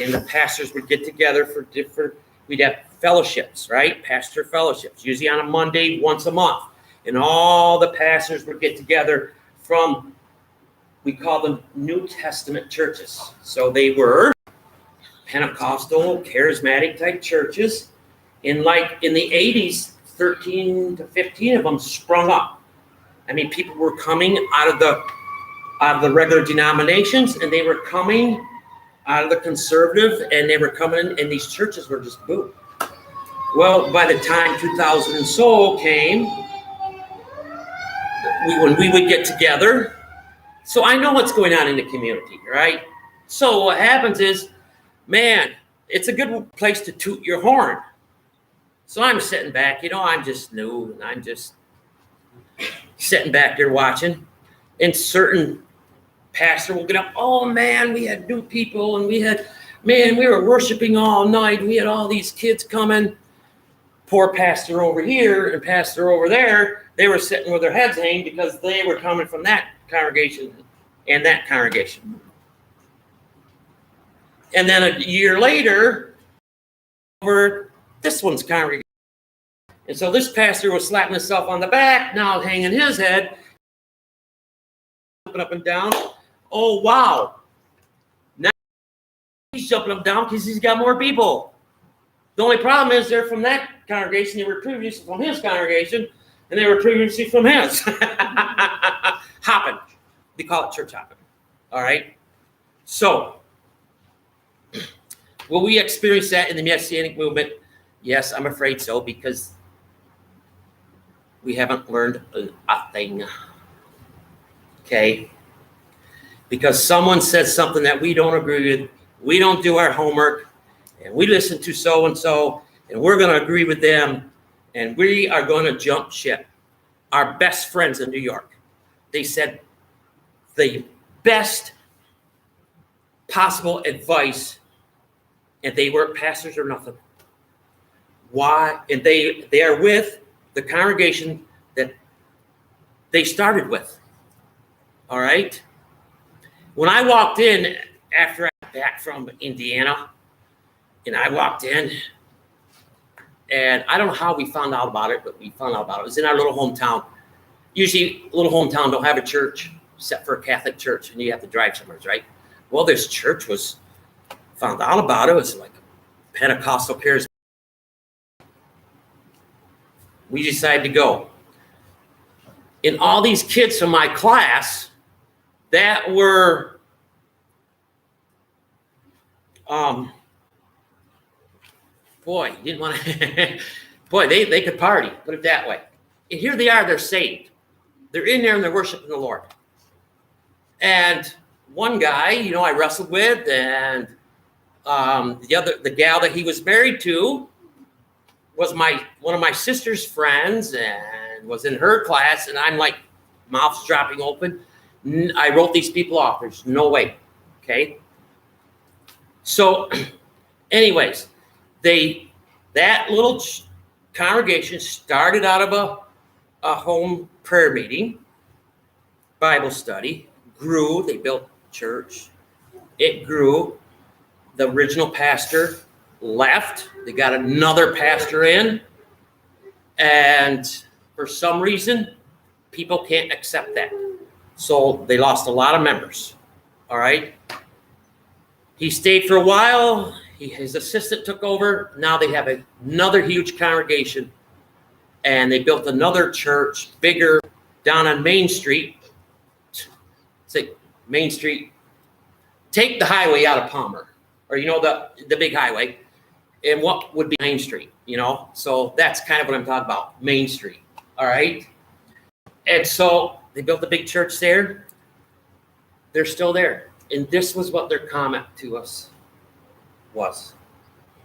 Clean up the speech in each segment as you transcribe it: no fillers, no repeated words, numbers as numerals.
And the pastors would get together for we'd have fellowships, right? Pastor fellowships, usually on a Monday, once a month. And all the pastors would get together from, we call them New Testament churches. So they were Pentecostal, charismatic type churches. In the 80s, 13 to 15 of them sprung up. I mean, people were coming out of the regular denominations, and they were coming out of the conservative, and they were coming, and these churches were just boom. Well, by the time 2000 and so came, when we would get together, so I know what's going on in the community, right? So what happens is, man, it's a good place to toot your horn. So I'm sitting back, I'm just new, and I'm just sitting back there watching, and certain pastor will get up, oh man, we had new people, and we were worshiping all night, we had all these kids coming. Poor pastor over here and pastor over there, they were sitting with their heads hanging because they were coming from that congregation and that congregation. And then a year later, over this one's congregation. And so this pastor was slapping himself on the back, now hanging his head, jumping up and down. Oh, wow. Now he's jumping up and down because he's got more people. The only problem is they're from that congregation. They were previously from his congregation, and they were previously from his. Hopping. We call it church hopping. All right? So, will we experience that in the Messianic movement? Yes, I'm afraid so, because we haven't learned a thing. Okay? Because someone says something that we don't agree with, we don't do our homework, and we listen to so-and-so, and we're going to agree with them, and we are going to jump ship. Our best friends in New York, they said the best possible advice, and they weren't pastors or nothing. Why? And they are with the congregation that they started with. All right? When I walked in after I got back from Indiana, and I walked in, and I don't know how we found out about it, but we found out about it. It was in our little hometown. Usually, little hometown don't have a church except for a Catholic church, and you have to drive somewhere, right? Well, this church found out about it. It was like a Pentecostal charismatic. We decided to go. And all these kids from my class that were didn't want to they could party, put it that way. And here they are, they're saved. They're in there and they're worshiping the Lord. And one guy, I wrestled with, and the gal that he was married to was one of my sister's friends and was in her class, and I'm like, mouth's dropping open. I wrote these people off. There's no way. Okay. So anyways, that little congregation started out of a home prayer meeting, Bible study, grew. They built church. It grew. The original pastor left. They got another pastor in. And for some reason, people can't accept that. So they lost a lot of members. All right. He stayed for a while. His assistant took over. Now they have another huge congregation. And they built another church, bigger, down on Main Street. Say Main Street. Take the highway out of Palmer. Or, the big highway. And what would be Main Street, So that's kind of what I'm talking about, Main Street. All right. And so they built a big church there. They're still there. And this was what their comment to us was.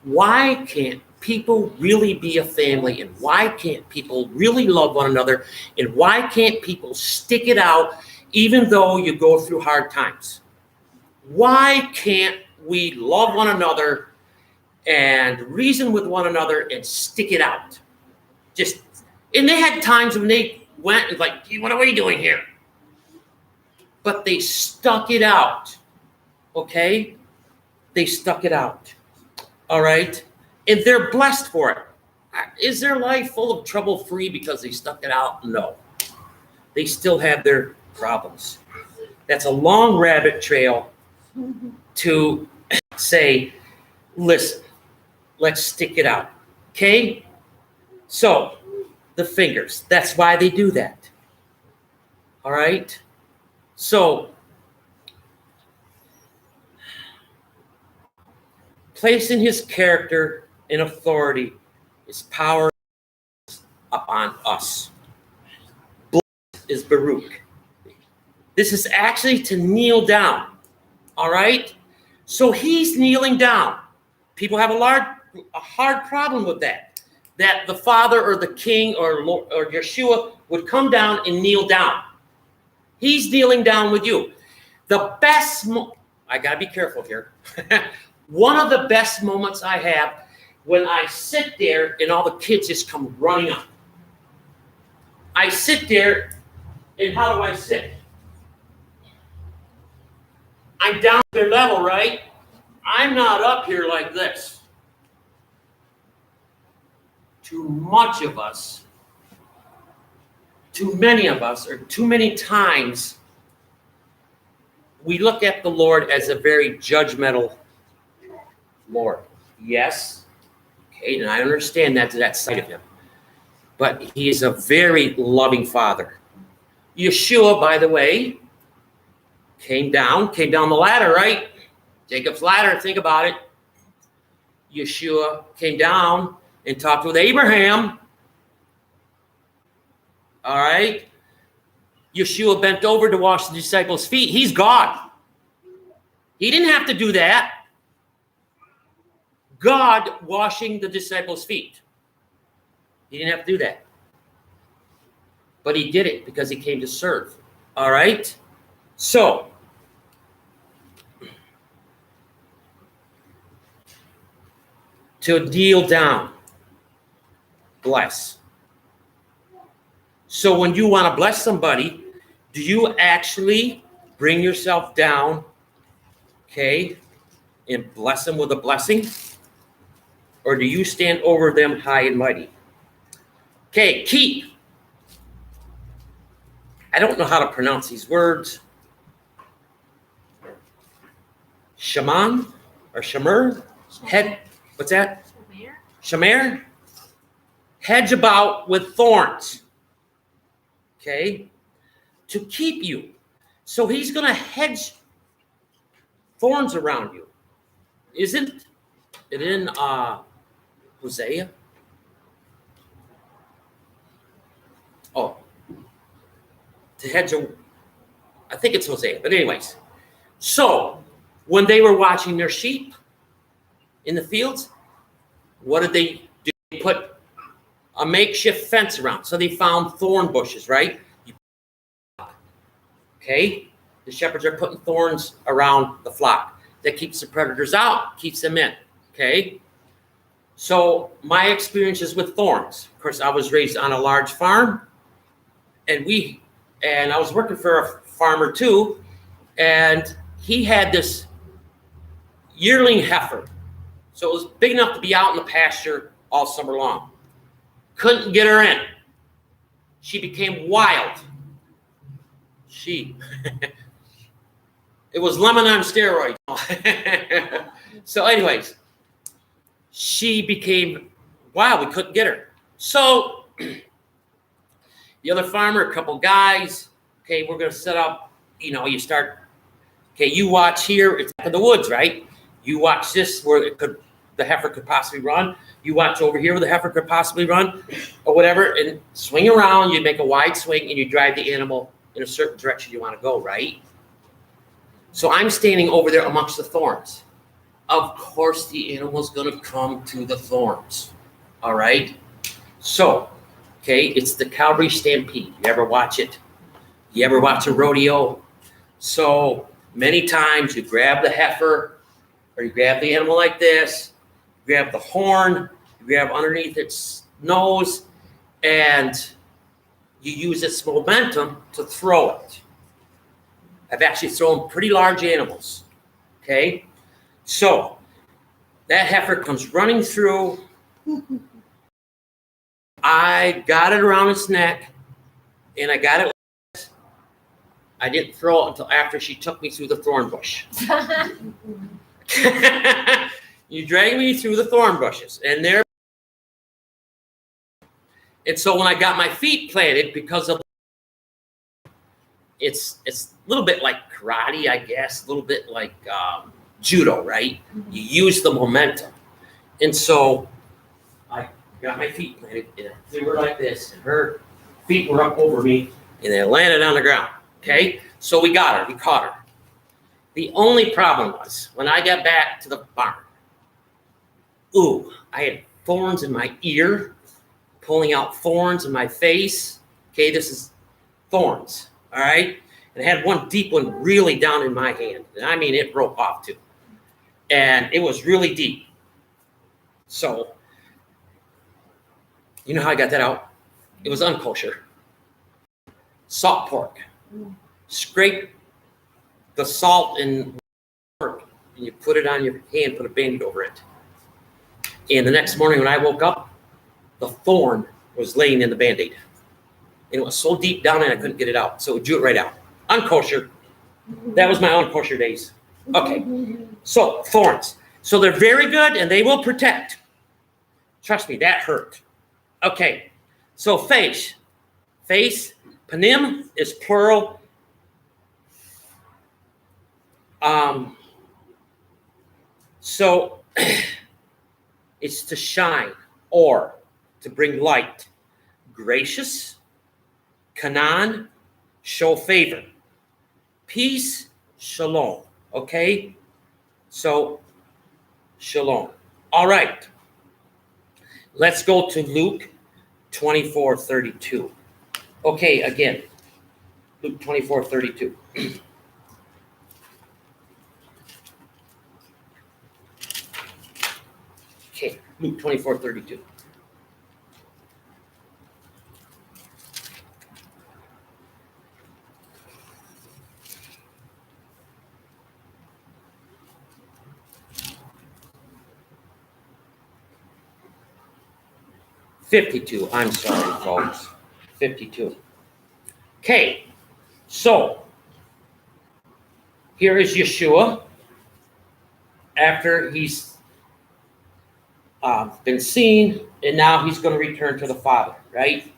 Why can't people really be a family? And why can't people really love one another? And why can't people stick it out even though you go through hard times? Why can't we love one another and reason with one another and stick it out? And they had times when they went and like, what are we doing here? But they stuck it out. Okay? they stuck it out. All right? And they're blessed for it. Is their life full of trouble-free because they stuck it out? No. They still have their problems. That's a long rabbit trail to say, listen, let's stick it out. Okay? So, the fingers. That's why they do that. All right? So, placing his character and authority, his power upon us. Blessed is Baruch. This is actually to kneel down. All right? So he's kneeling down. People have a hard problem with that. That the father or the king or Yeshua would come down and kneel down. He's kneeling down with you. The best, I got to be careful here. One of the best moments I have when I sit there and all the kids just come running up. I sit there, and how do I sit? I'm down to their level, right? I'm not up here like this. Too much of us, too many of us, or too many times, we look at the Lord as a very judgmental Lord. Yes, okay, and I understand that side of him. But he is a very loving father. Yeshua, by the way, came down the ladder, right? Jacob's ladder, think about it. Yeshua came down and talked with Abraham. All right? Yeshua bent over to wash the disciples' feet. He's God. He didn't have to do that. God washing the disciples' feet. He didn't have to do that. But he did it because he came to serve. All right? So, to kneel down, bless. So when you want to bless somebody, do you actually bring yourself down, okay, and bless them with a blessing? Or do you stand over them high and mighty? Okay, keep. I don't know how to pronounce these words. Shaman or Shamer? Head, what's that? Shamer? Hedge about with thorns. Okay? To keep you. So he's going to hedge thorns around you. Isn't it in Hosea? Oh. To hedge, I think it's Hosea. But anyways. So, when they were watching their sheep in the fields, what did they do? They put a makeshift fence around. So they found thorn bushes, right? Okay? The shepherds are putting thorns around the flock. That keeps the predators out, keeps them in. Okay? So my experiences with thorns. Of course, I was raised on a large farm, and I was working for a farmer too, and he had this yearling heifer. So it was big enough to be out in the pasture all summer long. Couldn't get her in. She became wild. It was lemon on steroids. So anyways, she became wild. We couldn't get her. So the other farmer, a couple guys, okay, we're going to set up, you start, okay, you watch here, it's back in the woods, right? You watch this where the heifer could possibly run. You watch over here where the heifer could possibly run or whatever, and swing around. You make a wide swing and you drive the animal in a certain direction you want to go, right? So I'm standing over there amongst the thorns. Of course, the animal's going to come to the thorns, all right? So, okay, it's the Calvary Stampede. You ever watch it? You ever watch a rodeo? So many times you grab the heifer or you grab the animal like this, grab the horn, you grab underneath its nose, and you use its momentum to throw it. I've actually thrown pretty large animals, okay? So that heifer comes running through. I got it around its neck, and I got it. I didn't throw it until after she took me through the thorn bush. You dragged me through the thorn bushes, and there. And so when I got my feet planted, because of it's a little bit like karate, I guess, a little bit like judo, right? You use the momentum, and so I got my feet planted, and I threw her like this, and her feet were up over me, and they landed on the ground. Okay, so we got her, we caught her. The only problem was when I got back to the barn. I had thorns in my ear, pulling out thorns in my face. Okay, this is thorns, all right? And I had one deep one really down in my hand. And I mean, it broke off too. And it was really deep. So, you know how I got that out? It was unkosher. Salt pork. Scrape the salt and pork, and you put it on your hand, put a Band-Aid over it. And the next morning when I woke up, the thorn was laying in the Band-Aid. And it was so deep down and I couldn't get it out. So it drew it right out. Unkosher. That was my unkosher days. Okay. So thorns. So they're very good and they will protect. Trust me, that hurt. Okay. So face. Face. Panim is plural. So it's to shine or to bring light. Gracious, Canaan, show favor. Peace, shalom. Okay? So, shalom. All right. Let's go to Luke 24:32. Okay, again. Luke 24:32. Okay, Luke 24:32. $52. I'm sorry, folks. 52. Okay, so here is Yeshua after he's been seen, and now he's going to return to the Father, right?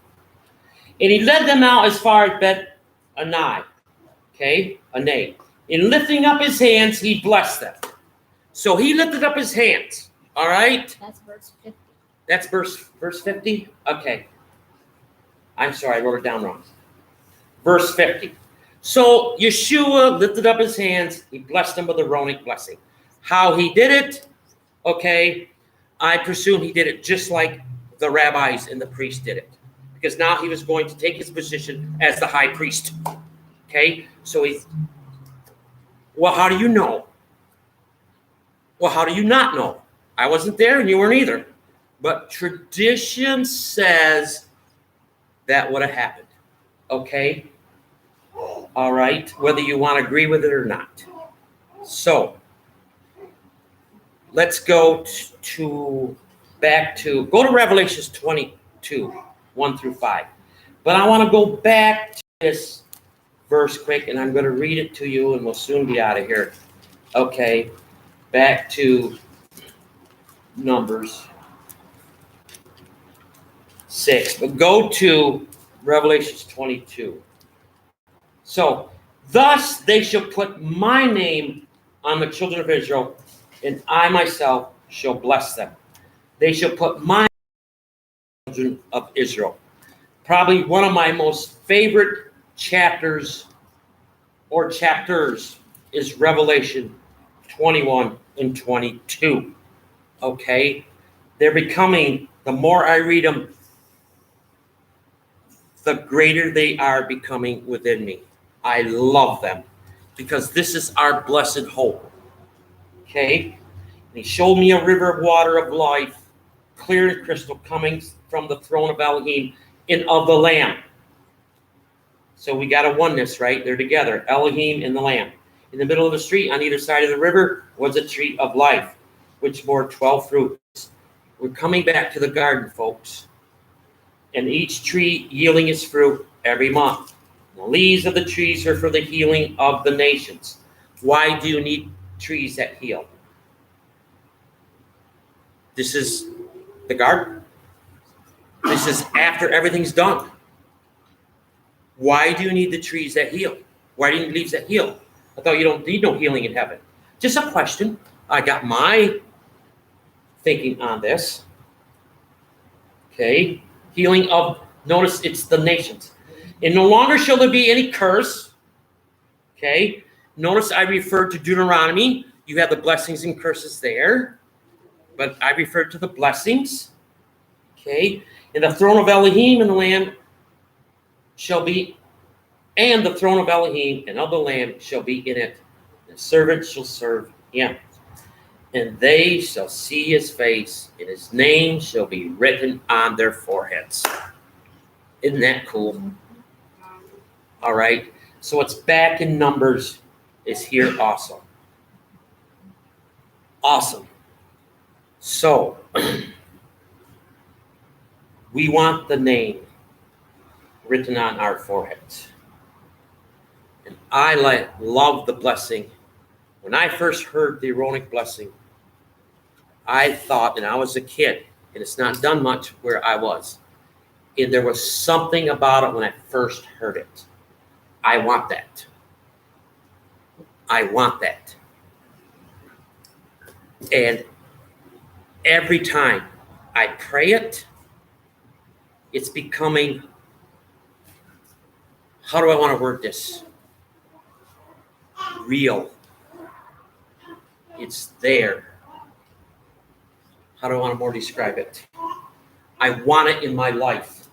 And he led them out as far as Bet-Anai, okay, Anai. In lifting up his hands, he blessed them. So he lifted up his hands, all right? That's verse 50. That's verse 50? Okay. I'm sorry, I wrote it down wrong. Verse 50. So Yeshua lifted up his hands. He blessed them with the Aaronic blessing. How he did it? Okay. I presume he did it just like the rabbis and the priests did it. Because now he was going to take his position as the high priest. Okay. So well, how do you know? Well, how do you not know? I wasn't there and you weren't either. But tradition says that would have happened. Okay? All right? Whether you want to agree with it or not. So, let's go to Revelations 22, 1 through 5. But I want to go back to this verse quick, and I'm going to read it to you, and we'll soon be out of here. Okay? Back to Numbers 6, but go to Revelations 22. So, thus they shall put my name on the children of Israel, and I myself shall bless them. They shall put my children of Israel. Probably one of my most favorite chapters is Revelation 21 and 22. Okay? They're becoming, the more I read them, the greater they are becoming within me. I love them because this is our blessed hope. Okay? And he showed me a river of water of life, clear and crystal, coming from the throne of Elohim and of the Lamb. So we got a oneness, right? They're together, Elohim and the Lamb. In the middle of the street, on either side of the river, was a tree of life, which bore 12 fruits. We're coming back to the garden, folks. And each tree yielding its fruit every month. The leaves of the trees are for the healing of the nations. Why do you need trees that heal? This is the garden. This is after everything's done. Why do you need the trees that heal? Why do you need leaves that heal? I thought you don't need no healing in heaven. Just a question. I got my thinking on this. Okay. Healing of, notice it's the nations. And no longer shall there be any curse. Okay. Notice I referred to Deuteronomy. You have the blessings and curses there. But I referred to the blessings. Okay. And the throne of Elohim and the Lamb shall be, and the throne of Elohim and of the Lamb shall be in it. The servant shall serve him. And they shall see his face, and his name shall be written on their foreheads. Isn't that cool? All right. So it's back in Numbers is here also. Awesome. So we want the name written on our foreheads. And I love the blessing. When I first heard the Aaronic Blessing, I thought, and I was a kid, and it's not done much where I was, and there was something about it when I first heard it. I want that. I want that. And every time I pray it, it's becoming, how do I want to word this? Real. It's there. How do I want to more describe it? I want it in my life.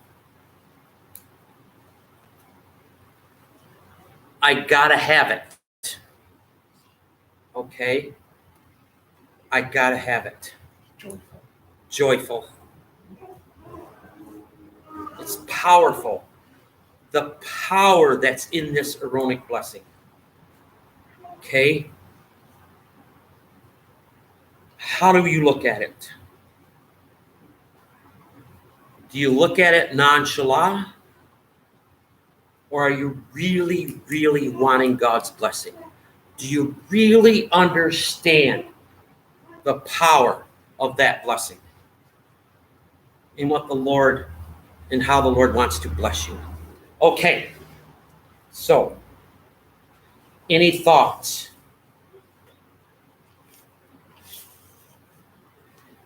I gotta have it. Okay? I gotta have it. Joyful. It's powerful. The power that's in this Aaronic blessing. Okay? How do you look at it? Do you look at it nonchalant? Or are you really, really wanting God's blessing? Do you really understand the power of that blessing? And what the Lord, and how the Lord wants to bless you. Okay. So, any thoughts?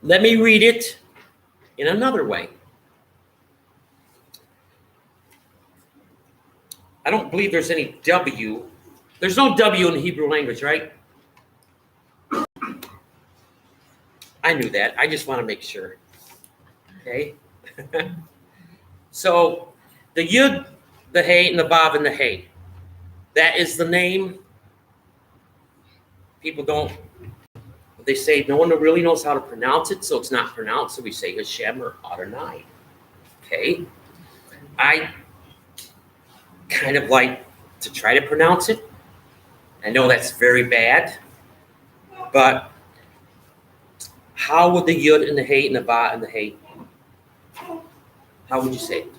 Let me read it in another way. I don't believe there's any W. There's no W in the Hebrew language, right? I knew that. I just want to make sure. Okay? So, the Yud, the Hey, and the Vav, and the Hey. That is the name. People don't, they say no one really knows how to pronounce it, so it's not pronounced. So we say Hashem or Adonai. Okay? I kind of like to try to pronounce it. I know that's very bad, but how would the Yud and the Hey and the Va and the Hey, how would you say it?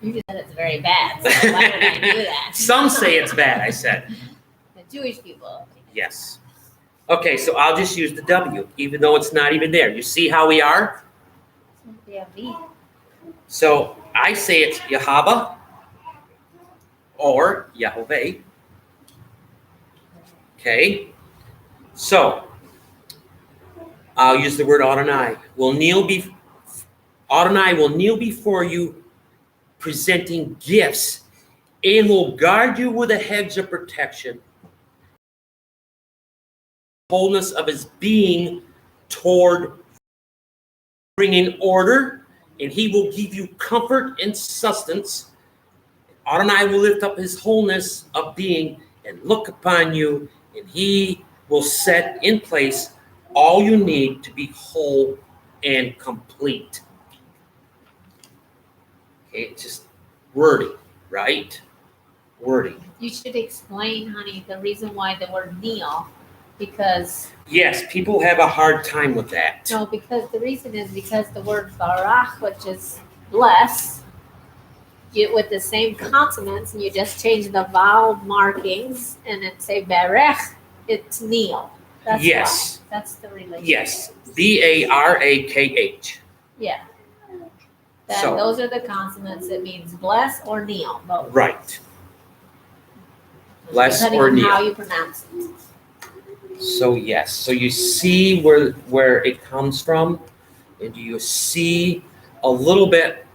You said it's very bad, so why would I do that? Some say it's bad, I said. The Jewish people. Yes. Okay, so I'll just use the W, even though it's not even there. You see how we are? Yeah, V. So I say it's Yahweh or Yahweh. Okay. So I'll use the word Adonai. Adonai will kneel before you, presenting gifts, and will guard you with a hedge of protection. Wholeness of his being toward bringing order, and he will give you comfort and sustenance. Adonai will lift up his wholeness of being and look upon you, and he will set in place all you need to be whole and complete. Okay, it's just wording, right? wording. You should explain, honey, the reason why the word kneel, because Yes, people have a hard time with that. no, because the reason is because the word barach, which is bless, you with the same consonants, and you just change the vowel markings, and then say berech, it's kneel. That's Yes. why. That's the relationship. Yes, Barakh. Yeah. That So- those are the consonants. It means bless or kneel. Both. Right. Bless Depending or on kneel. how you pronounce it. So yes, so you see where it comes from, and do you see a little bit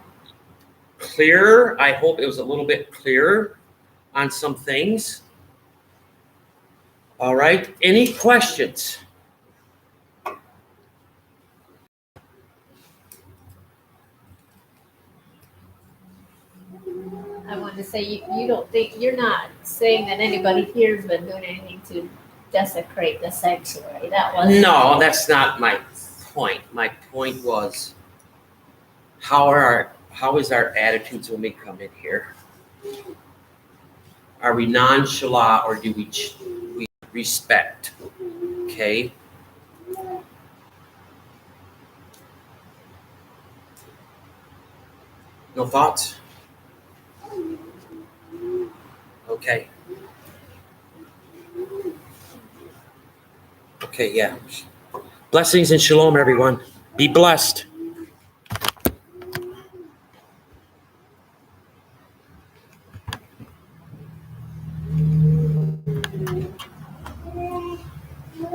clearer? I hope it was a little bit clearer on some things. All right, any questions? I wanted to say you don't think you're not saying that anybody here has been doing anything to desecrate the sanctuary. That was No, that's not my point. My point was how is our attitudes when we come in here? Are we nonchalant or do we respect? Okay. No thoughts? Okay. Okay, yeah. Blessings and shalom, everyone. Be blessed.